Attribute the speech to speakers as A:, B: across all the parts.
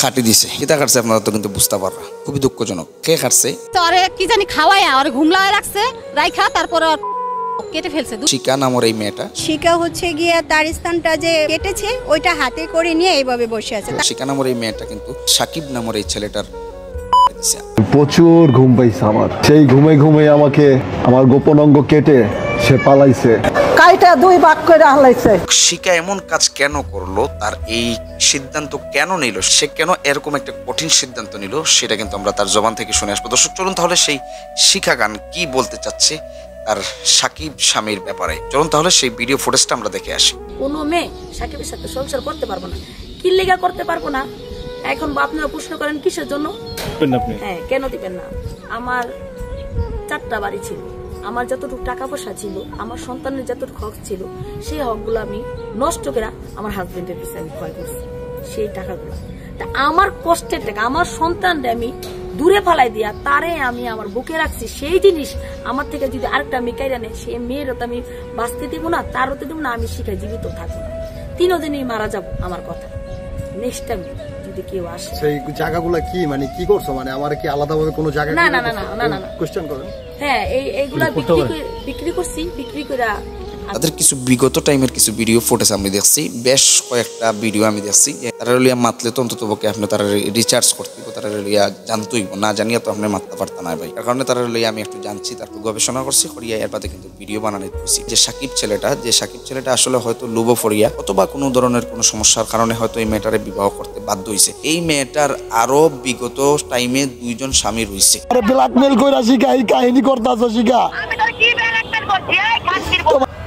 A: খাটি দিছে কিতা কাটছে আপনারা তো কিন্তু বুঝতে পাররা খুবই দুঃখজনক কে কাটছে
B: তোরে কি জানি খাওয়ায় আর ঘুমলায় রাখছে রাইখা তারপর কেটে ফেলছে
A: শিকা নামের এই মেয়েটা
C: শিকা হচ্ছে গিয়া তার স্থানটা যে কেটেছে ওইটা হাতে করে নিয়ে এইভাবে বসে আছে
A: শিকা নামের এই মেয়েটা কিন্তু সাকিব নামের এই ছেলেটার
D: প্রচুর ঘুম পাইছে আমার সেই ঘুমে ঘুমে আমাকে আমার গোপন অঙ্গ কেটে সে পালাইছে
E: কাইটা দুই ভাগ করে হালাইছে
A: শিকা এমন কাজ কেন করলো তার এই সিদ্ধান্ত কেন নিল সে কেন এরকম একটা কঠিন সিদ্ধান্ত নিল সেটা কিন্তু আমরা তার জবান থেকে শুনে আসবো দর্শক চলুন তাহলে সেই শিখা গান কি বলতে চাচ্ছে আর সাকিব স্বামীর ব্যাপারে চলুন তাহলে সেই ভিডিও ফুটেজটা আমরা দেখে আসি
F: কোনো মেয়ে সাকিবের সাথে সংসার করতে পারবো না কি লেগা করতে পারবো না এখন আপনারা প্রশ্ন করেন কিসের জন্য হ্যাঁ কেন দিবেন না আমার 4টা বাড়ি ছিল আমার যতটুকু টাকা পয়সা ছিল আমার সন্তানের যতটুকু হক ছিল সেই হকগুলো আমি নষ্ট করে আমার হাজবেন্ডের পিছনে আমি ক্ষয় করছি সেই টাকাগুলো তা আমার কষ্টের টাকা আমার সন্তানটা আমি দূরে ফালাই দিয়া তারে আমি আমার বুকে রাখছি সেই জিনিস আমার থেকে যদি আরেকটা মেয়ে কাইরা নেয় সেই মেয়েরও তো আমি বাঁচতে দিব না তারও তো দিব না আমি শিখায় জীবিত থাকবো না 3 দিনই মারা যাব আমার কথা নেক্সট টাইম যদি কেউ আসে
D: সেই জায়গাগুলো কি মানে কি করছো মানে আমার কি আলাদাভাবে কোনো জায়গা
F: না না না না না
D: কোশ্চেন করেন
F: হ্যাঁ এইগুলা বিক্রি করছি বিক্রি করে
A: তাদের কিছু বিগত টাইমের কিছু ভিডিও ফুটেজ আমি দেখছি বেশ কয়েকটা ভিডিও আমি দেখছি তারা লিয়া মাতলে তো অন্তত পক্ষে আপনি তারা রিচার্জ করতে তারা লিয়া জানতোই না জানিয়া তো আপনি মারতে পারতেন না ভাই তার কারণে তারা লিয়া আমি একটু জানছি তারপর গবেষণা করছি করিয়া এর বাদে কিন্তু ভিডিও বানানো দিচ্ছি যে সাকিব ছেলেটা আসলে হয়তো লোভ ফরিয়া অথবা কোনো ধরনের কোনো সমস্যার কারণে হয়তো এই মেয়েটারে বিবাহ করতে বাধ্য হয়েছে এই মেয়েটার আরো বিগত টাইমে 2 জন স্বামী রয়েছে
D: আরে ব্ল্যাকমেল কইরা শিখা এই কাহিনী করতাছো শিখা
G: আমি তোর কি ব্ল্যাকমেল করছি এই খাসির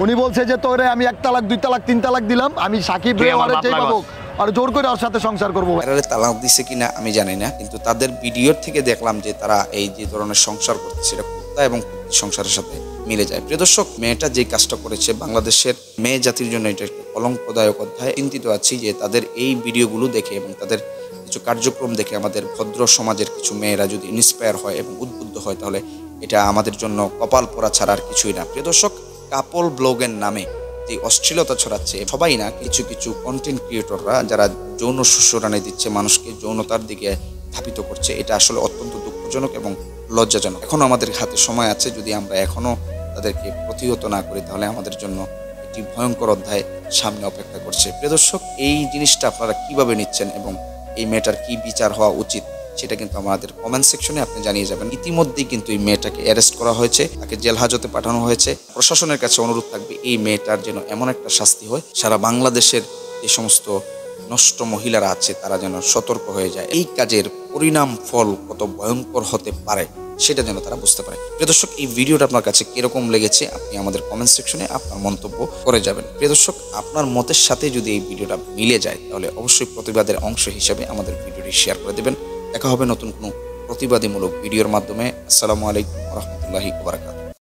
D: উনি বলছে যে তোরে আমি 1 তালাক 2 তালাক 3 তালাক দিলাম আমি সাকিব রে আরে চাই বাবু আর জোর করে ওর সাথে সংসার করব
A: এরারে তালাক দিছে কিনা আমি জানি না কিন্তু তাদের ভিডিওর থেকে দেখলাম যে তারা এই যে ধরনের সংসার করতে সেটা কুত্তা এবং সংসারের সাথে মিলে যায় প্রিয় দর্শক মেয়েটা যে কাজটা করেছে বাংলাদেশের মেয়ে জাতির জন্য এটা একটা কলঙ্কদায়ক অধ্যায় চিন্তিত আছি যে তাদের এই ভিডিওগুলো দেখে এবং তাদের কিছু কার্যক্রম দেখে আমাদের ভদ্র সমাজের কিছু মেয়েরা যদি ইন্সপায়ার হয় এবং উদ্বুদ্ধ হয় তাহলে এটা আমাদের জন্য কপাল পোড়া ছাড়া আর কিছুই না প্রিয় দর্শক কাপল ব্লগের নামে যে অশ্লীলতা ছড়াচ্ছে সবাই না কিছু কিছু কন্টেন্ট ক্রিয়েটররা যারা যৌন সুসরানি দিচ্ছে মানুষকে যৌনতার দিকে ধাবিত করছে এটা আসলে অত্যন্ত দুঃখজনক এবং লজ্জাজনক এখনো আমাদের হাতে সময় আছে যদি আমরা এখনো তাদেরকে প্রতিহত না করি তাহলে আমাদের জন্য একটি ভয়ঙ্কর অধ্যায় সামনে অপেক্ষা করছে প্রিয় দর্শক এই জিনিসটা আপনারা কিভাবে নিচ্ছেন এবং এই মেয়েটার কি বিচার হওয়া উচিত সেটা কিন্তু আমাদের কমেন্ট সেকশনে আপনি জানিয়ে যাবেন ইতিমধ্যেই কিন্তু এই মেয়েটাকে অ্যারেস্ট করা হয়েছে তাকে জেল হাজতে পাঠানো হয়েছে প্রশাসনের কাছে অনুরোধ থাকবে এই মেয়েটার যেন এমন একটা শাস্তি হয় সারা বাংলাদেশের যে সমস্ত নষ্ট মহিলারা আছে তারা যেন সতর্ক হয়ে যায় এই কাজের পরিণাম ফল কত ভয়ঙ্কর হতে পারে সেটা যেন তারা বুঝতে পারে প্রিয় দর্শক এই ভিডিওটা আপনার কাছে কিরকম লেগেছে আপনি আমাদের কমেন্ট সেকশনে আপনার মন্তব্য করে যাবেন প্রিয় দর্শক আপনার মতের সাথে যদি এই ভিডিওটা মিলে যায় তাহলে অবশ্যই প্রতিবাদের অংশ হিসেবে আমাদের ভিডিওটি শেয়ার করে দেবেন দেখা হবে নতুন কোনো প্রতিবাদীমূলক ভিডিওর মাধ্যমে আসসালামু আলাইকুম ওয়া রাহমাতুল্লাহি ওয়া বারাকাতুহু